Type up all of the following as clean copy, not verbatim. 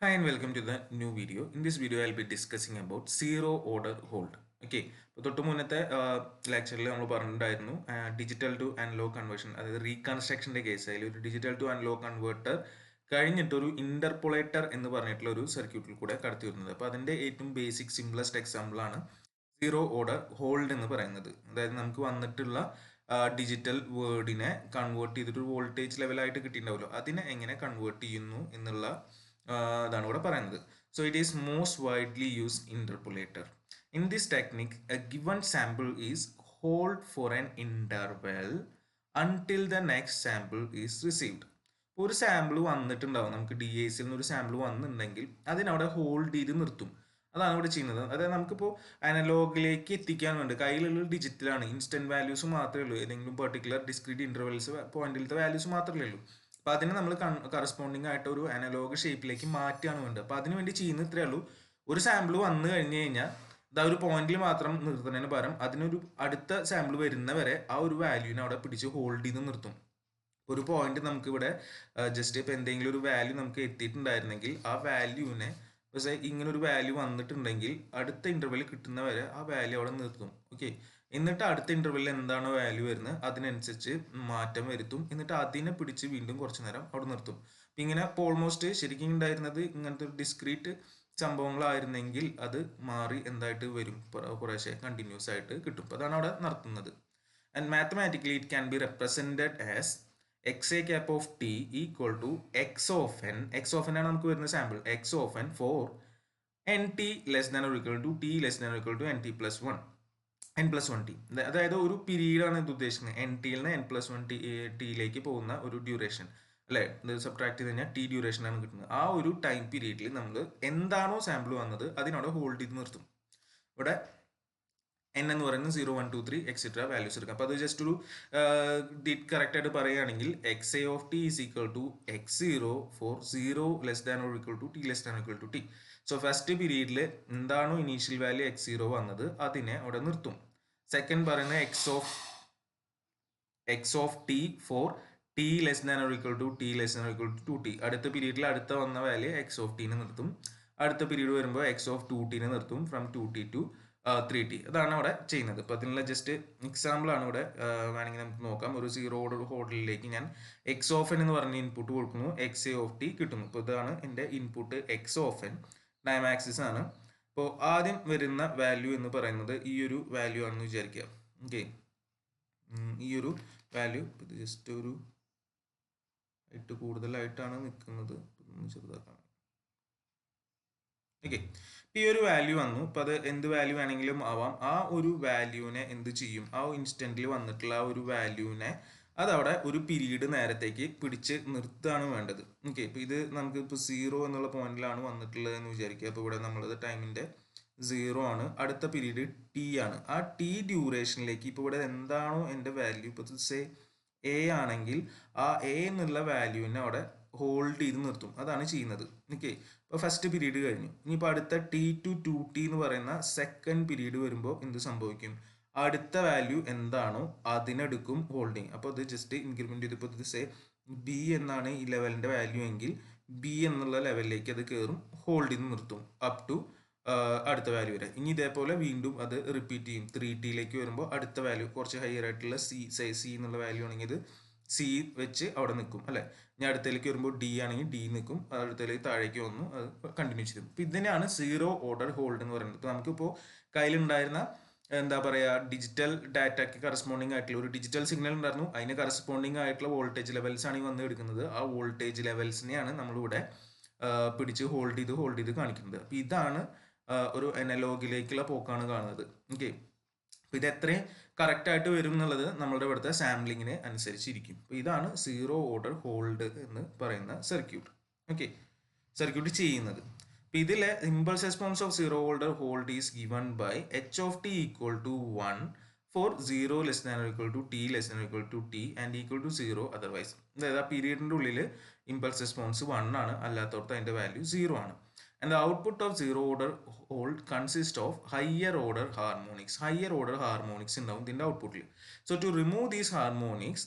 Hi and welcome to the new video. In this video, I'll be discussing about zero order hold. Okay, അപ്പോൾ തൊട്ട് മുന്നത്തെ ലെക്ചറിൽ നമ്മൾ പറഞ്ഞിട്ടുണ്ടായിരുന്നു ഡിജിറ്റൽ ടു അനലോഗ് കൺവേർഷൻ, അതായത് റീകൺസ്ട്രക്ഷൻ്റെ കേസിൽ ഒരു ഡിജിറ്റൽ ടു അനലോഗ് കൺവേർട്ടർ കഴിഞ്ഞിട്ട് ഒരു ഇന്റർപോളേറ്റർ എന്ന് പറഞ്ഞിട്ടുള്ള ഒരു സർക്യൂട്ടിൽ കൂടെ കടത്തി വരുന്നത്. അപ്പോൾ അതിൻ്റെ ഏറ്റവും ബേസിക് സിംപ്ലസ്റ്റ് എക്സാമ്പിൾ ആണ് സീറോ ഓർഡർ ഹോൾഡ് എന്ന് പറയുന്നത്. അതായത് നമുക്ക് വന്നിട്ടുള്ള ഡിജിറ്റൽ വേർഡിനെ കൺവേർട്ട് ചെയ്തിട്ട് ഒരു വോൾട്ടേജ് ലെവലായിട്ട് കിട്ടിയിട്ടുണ്ടാവുമല്ലോ, അതിനെ എങ്ങനെ കൺവേർട്ട് ചെയ്യുന്നു എന്നുള്ള ഇതാണ് ഇവിടെ പറയുന്നത്. So it is most widely used interpolator. In this technique a given sample is hold for an interval until the next sample is received. ഒരു സാമ്പിൾ വന്നിട്ടുണ്ടാവും, നമുക്ക് ഡി എ സിയിൽ നിന്ന് ഒരു സാമ്പിൾ വന്നിട്ടുണ്ടെങ്കിൽ അതിനവിടെ ഹോൾഡ് ചെയ്ത് നിർത്തും. അതാണ് ഇവിടെ ചെയ്യുന്നത്. അതായത് നമുക്കിപ്പോൾ അനലോഗിലേക്ക് എത്തിക്കാൻ വേണ്ടി കയ്യിലുള്ള ഡിജിറ്റലാണ്, ഇൻസ്റ്റന്റ് വാല്യൂസ് മാത്രമേ ഉള്ളൂ, ഏതെങ്കിലും പെർട്ടിക്കുലർ ഡിസ്ക്രീറ്റ് ഇന്റർവെൽസ് പോയിന്റിലത്തെ വാല്യൂസ് മാത്രമേ ഉള്ളൂ. അപ്പോൾ അതിനെ നമ്മൾ കറസ്പോണ്ടിങ് ആയിട്ട് ഒരു അനലോഗ് ഷേപ്പിലേക്ക് മാറ്റുകയാണ് വേണ്ടത്. അപ്പോൾ അതിന് വേണ്ടി ചെയ്യുന്ന ഇത്രയേ ഉള്ളൂ. ഒരു സാമ്പിൾ വന്നു കഴിഞ്ഞ് കഴിഞ്ഞാൽ ഇതാ ഒരു പോയിന്റിൽ മാത്രം നിർത്തുന്നതിന് പകരം അതിനൊരു അടുത്ത സാമ്പിൾ വരുന്നവരെ ആ ഒരു വാല്യൂവിനെ അവിടെ പിടിച്ച് ഹോൾഡ് ചെയ്ത് നിർത്തും. ഒരു പോയിന്റ് നമുക്ക് ഇവിടെ ജസ്റ്റ് ഇപ്പം എന്തെങ്കിലും ഒരു വാല്യൂ നമുക്ക് എത്തിയിട്ടുണ്ടായിരുന്നെങ്കിൽ ആ വാല്യൂവിനെ പക്ഷേ ഇങ്ങനെ ഒരു വാല്യൂ വന്നിട്ടുണ്ടെങ്കിൽ അടുത്ത ഇന്റർവെൽ കിട്ടുന്നവരെ ആ വാല്യൂ അവിടെ നിർത്തും. ഓക്കെ, എന്നിട്ട് അടുത്ത ഇന്റർവെല്ലിൽ എന്താണോ വാല്യൂ വരുന്നത് അതിനനുസരിച്ച് മാറ്റം വരുത്തും. എന്നിട്ട് അതിനെ പിടിച്ച് വീണ്ടും കുറച്ച് നേരം അവിടെ നിർത്തും. അപ്പം ഇങ്ങനെ ഇപ്പോൾ ഓൾമോസ്റ്റ് ശരിക്കും ഉണ്ടായിരുന്നത് ഇങ്ങനത്തെ ഒരു ഡിസ്ക്രീറ്റ് സംഭവങ്ങളായിരുന്നെങ്കിൽ അത് മാറി എന്തായിട്ട് വരും, കുറേശ്ശെ കണ്ടിന്യൂസ് ആയിട്ട് കിട്ടും. അപ്പോൾ അതാണ് അവിടെ നടത്തുന്നത്. And mathematically it can be represented as x a cap of t equal to x of n. X of n ആണ് നമുക്ക് വരുന്ന sample. X of n for n t less than or equal to t less than or equal to n t plus one, n plus one t. അതായത് ഒരു പീരീഡാണ് ഇത് ഉദ്ദേശിക്കുന്നത്. N ടിയിൽ നിന്ന് N plus one ടിയിലേക്ക് പോകുന്ന ഒരു ഡ്യൂറേഷൻ അല്ലേ, ഇത് സബ്ട്രാക്ട് ചെയ്ത് കഴിഞ്ഞാൽ ടി ഡ്യൂറേഷൻ ആണ് കിട്ടുന്നത്. ആ ഒരു ടൈം പീരീഡിൽ നമ്മൾ എന്താണോ സാമ്പിൾ വന്നത് അതിനവിടെ ഹോൾഡ് ചെയ്ത് നിർത്തും. ഇവിടെ എൻ എന്ന് പറയുന്നത് 0 1 2 3 എക്സെട്ര വാല്യൂസ് എടുക്കാം. അപ്പോൾ അത് ജസ്റ്റ് ഒരു കറക്റ്റ് ആയിട്ട് പറയുകയാണെങ്കിൽ x a of t is equal to x zero for zero less than or equal to t less than equal to t. So first പീരീഡിൽ എന്താണോ ഇനീഷ്യൽ വാല്യൂ എക്സ് സീറോ വന്നത് അതിനെ അവിടെ നിർത്തും. സെക്കൻഡ് പറയുന്നത് x of t for t less than or equal to t less than or equal to t. അടുത്ത പീരീഡിൽ അടുത്ത വന്ന വാല്യൂ എക്സ് ഓഫ് ടീനെ നിർത്തും. അടുത്ത പീരീഡ് വരുമ്പോൾ എക്സ് ഓഫ് ടു ടീനെ നിർത്തും from to T two 3t. അതാണ് അവിടെ ചെയ്യുന്നത്. അപ്പോൾ അതിനുള്ള ജസ്റ്റ് എക്സാമ്പിൾ ആണ് ഇവിടെ വേണമെങ്കിൽ നമുക്ക് നോക്കാം. ഒരു സീറോ ഓർഡർ ഹോൾഡിലേക്ക് ഞാൻ എക്സ് ഓഫ് എൻ എന്ന് പറഞ്ഞ ഇൻപുട്ട് കൊടുക്കുന്നു, എക്സ് എ ഓഫ് ടി കിട്ടുന്നു. അപ്പോൾ ഇതാണ് എൻ്റെ input X of N, time axis ആണ്. അപ്പോൾ ആദ്യം വരുന്ന വാല്യൂ എന്ന് പറയുന്നത് ഈ ഒരു വാല്യൂ ആണെന്ന് വിചാരിക്കുക. ഓക്കെ, ഈ ഒരു വാല്യൂ ഇത് ജസ്റ്റ് ഒരു ഹൈറ്റ് കൂടുതലായിട്ടാണ് നിൽക്കുന്നത്, ചെറുതാക്കാം. ഓക്കെ, ഈ ഒരു വാല്യൂ വന്നു. അപ്പോൾ അത് എന്ത് വാല്യൂ വേണമെങ്കിലും ആവാം. ആ ഒരു വാല്യൂവിനെ എന്ത് ചെയ്യും, ആ ഇൻസ്റ്റന്റിൽ വന്നിട്ടുള്ള ആ ഒരു വാല്യൂവിനെ അതവിടെ ഒരു പീരീഡ് നേരത്തേക്ക് പിടിച്ച് നിർത്തുകയാണ് വേണ്ടത്. ഓക്കെ, ഇപ്പോൾ ഇത് നമുക്ക് ഇപ്പോൾ സീറോ എന്നുള്ള പോയിന്റിലാണ് വന്നിട്ടുള്ളത് എന്ന് വിചാരിക്കുക. അപ്പോൾ ഇവിടെ നമ്മളത് ടൈമിൻ്റെ സീറോ ആണ്, അടുത്ത പീരീഡ് ടി ആണ്. ആ ടി ഡ്യൂറേഷനിലേക്ക് ഇപ്പോൾ ഇവിടെ എന്താണോ എൻ്റെ വാല്യൂ, ഇപ്പോൾ സേ എ ആണെങ്കിൽ ആ എ എന്നുള്ള വാല്യൂവിനെ അവിടെ ഹോൾഡ് ചെയ്ത് നിർത്തും. അതാണ് ചെയ്യുന്നത്. ഓക്കെ, ഇപ്പോൾ ഫസ്റ്റ് പീരീഡ് കഴിഞ്ഞു. ഇനിയിപ്പോൾ അടുത്ത ടി ടു ടു ടി എന്ന് പറയുന്ന സെക്കൻഡ് പീരീഡ് വരുമ്പോൾ എന്ത് സംഭവിക്കും, അടുത്ത വാല്യൂ എന്താണോ അതിനെടുക്കും ഹോൾഡിങ്. അപ്പോൾ ഇത് ജസ്റ്റ് ഇൻക്രിമെന്റ് ചെയ്തപ്പോൾ ഇത് സേ ബി എന്നാണ് ഈ ലെവലിൻ്റെ വാല്യൂ എങ്കിൽ ബി എന്നുള്ള ലെവലിലേക്ക് അത് കയറും, ഹോൾഡ് ചെയ്ത് നിർത്തും അപ് ടു അടുത്ത വാല്യൂ വരെ. ഇനി ഇതേപോലെ വീണ്ടും അത് റിപ്പീറ്റ് ചെയ്യും. 3t വരുമ്പോൾ അടുത്ത വാല്യൂ കുറച്ച് ഹയർ ആയിട്ടുള്ള സി എന്നുള്ള വാല്യൂ ആണെങ്കിൽ ഇത് സി വെച്ച് അവിടെ നിൽക്കും അല്ലേ. ഇനി അടുത്തേക്ക് വരുമ്പോൾ ഡി ആണെങ്കിൽ ഡി നിൽക്കും, അടുത്തേക്ക് താഴേക്ക് വന്നു, അത് കണ്ടിന്യൂ ചെയ്തു. അപ്പോൾ ഇതിനെയാണ് സീറോ ഓർഡർ ഹോൾഡ് എന്ന് പറയുന്നത്. ഇപ്പോൾ നമുക്കിപ്പോൾ കയ്യിലുണ്ടായിരുന്ന എന്താ പറയുക, ഡിജിറ്റൽ ഡാറ്റയ്ക്ക് കറസ്പോണ്ടിങ് ആയിട്ടുള്ള ഒരു ഡിജിറ്റൽ സിഗ്നൽ ഉണ്ടായിരുന്നു, അതിന് കറസ്പോണ്ടിങ് ആയിട്ടുള്ള വോൾട്ടേജ് ലെവൽസ് ആണ് ഈ വന്ന് എടുക്കുന്നത്. ആ വോൾട്ടേജ് ലെവൽസിനെയാണ് നമ്മളിവിടെ പിടിച്ച് ഹോൾഡ് ചെയ്ത് കാണിക്കുന്നത്. അപ്പോൾ ഇതാണ് ഒരു അനലോഗിലേക്കുള്ള പോക്കാണ് കാണുന്നത്. ഓക്കെ, അപ്പോൾ ഇത് എത്രയും കറക്റ്റ് ആയിട്ട് വരും എന്നുള്ളത് നമ്മളുടെ ഇവിടുത്തെ സാമ്പിളിങ്ങിനെ അനുസരിച്ചിരിക്കും. അപ്പോൾ ഇതാണ് സീറോ ഓർഡർ ഹോൾഡ് എന്ന് പറയുന്ന സർക്യൂട്ട്. ഓക്കെ, സർക്യൂട്ട് ചെയ്യുന്നത്. അപ്പോൾ ഇതിലെ impulse response of zero order hold is given by h of t equal to 1 for 0 less than equal to t less than equal to t and equal to 0 otherwise. അതായത് ആ പീരീഡിൻ്റെ ഉള്ളിൽ impulse response 1 ആണ്, അല്ലാത്തടത്ത് അതിൻ്റെ value 0 ആണ്. And the output of zero order hold consists of higher order harmonics. Higher order harmonics ഉണ്ടാവും ഇതിൻ്റെ ഔട്ട്പുട്ടിൽ. So to remove these harmonics,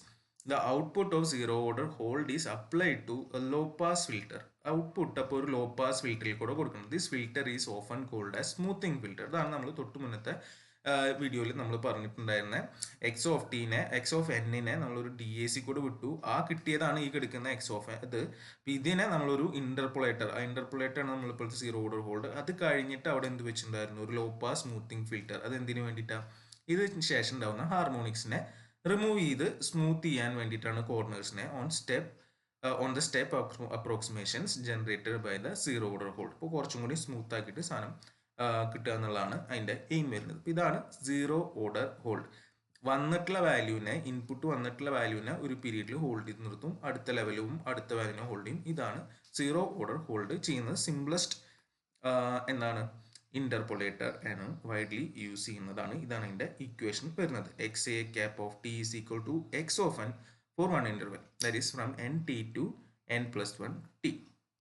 the output of zero order hold is applied to a low pass filter. Output അപ്പോൾ ഒരു low pass filter കൂടെ കൊടുക്കണം. This filter is often called as smoothing filter. അതാണ് നമ്മൾ തൊട്ട് മുന്നത്തെ വീഡിയോയിൽ നമ്മൾ പറഞ്ഞിട്ടുണ്ടായിരുന്ന എക്സ് ഓഫ് ടീനെ എക്സ് ഓഫ് എന്നിനെ നമ്മളൊരു ഡി എ സി കൂടെ വിട്ടു. ആ കിട്ടിയതാണ് ഈ കിടക്കുന്ന എക്സ് ഓഫ് ഇത്. ഇതിനെ നമ്മളൊരു ഇന്റർപൊളേറ്റർ, ആ ഇന്റർപൊളേറ്റർ ആണ് നമ്മളിപ്പോഴത്തെ സീറോ ഓർഡർ ഹോൾഡ്. അത് കഴിഞ്ഞിട്ട് അവിടെ എന്ത് വെച്ചിട്ടുണ്ടായിരുന്നു, ഒരു ലോ പാസ് സ്മൂത്തിങ് ഫിൽറ്റർ. അത് എന്തിനു വേണ്ടിയിട്ടാണ്, ഇതിന് ശേഷം ഉണ്ടാവുന്ന ഹാർമോണിക്സിനെ റിമൂവ് ചെയ്ത് സ്മൂത്ത് ചെയ്യാൻ വേണ്ടിയിട്ടാണ് കോർണേഴ്സിനെ on the step approximations generated by the zero order hold. ഇപ്പോൾ കുറച്ചും കൂടി സ്മൂത്ത് ആക്കിയിട്ട് സാധനം കിട്ടുക എന്നുള്ളതാണ് അതിൻ്റെ എയിം വരുന്നത്. ഇതാണ് സീറോ ഓർഡർ ഹോൾഡ്. വന്നിട്ടുള്ള വാല്യൂവിനെ, ഇൻപുട്ട് വന്നിട്ടുള്ള വാല്യൂവിനെ ഒരു പീരീഡിൽ ഹോൾഡ് ചെയ്ത് നിർത്തും, അടുത്ത ലെവലും അടുത്ത വാല്യൂവിനെ ഹോൾഡ് ചെയ്യും. ഇതാണ് സീറോ ഓർഡർ ഹോൾഡ് ചെയ്യുന്നത്. സിംപ്ലസ്റ്റ് എന്താണ്, ഇന്റർപൊളേറ്റർ ആണ് വൈഡ്ലി യൂസ് ചെയ്യുന്നതാണ്. ഇതാണ് ഇതിൻ്റെ ഇക്വേഷൻ വരുന്നത്. X a cap of t is equal to x of n for one interval, that is from n t to n plus one T.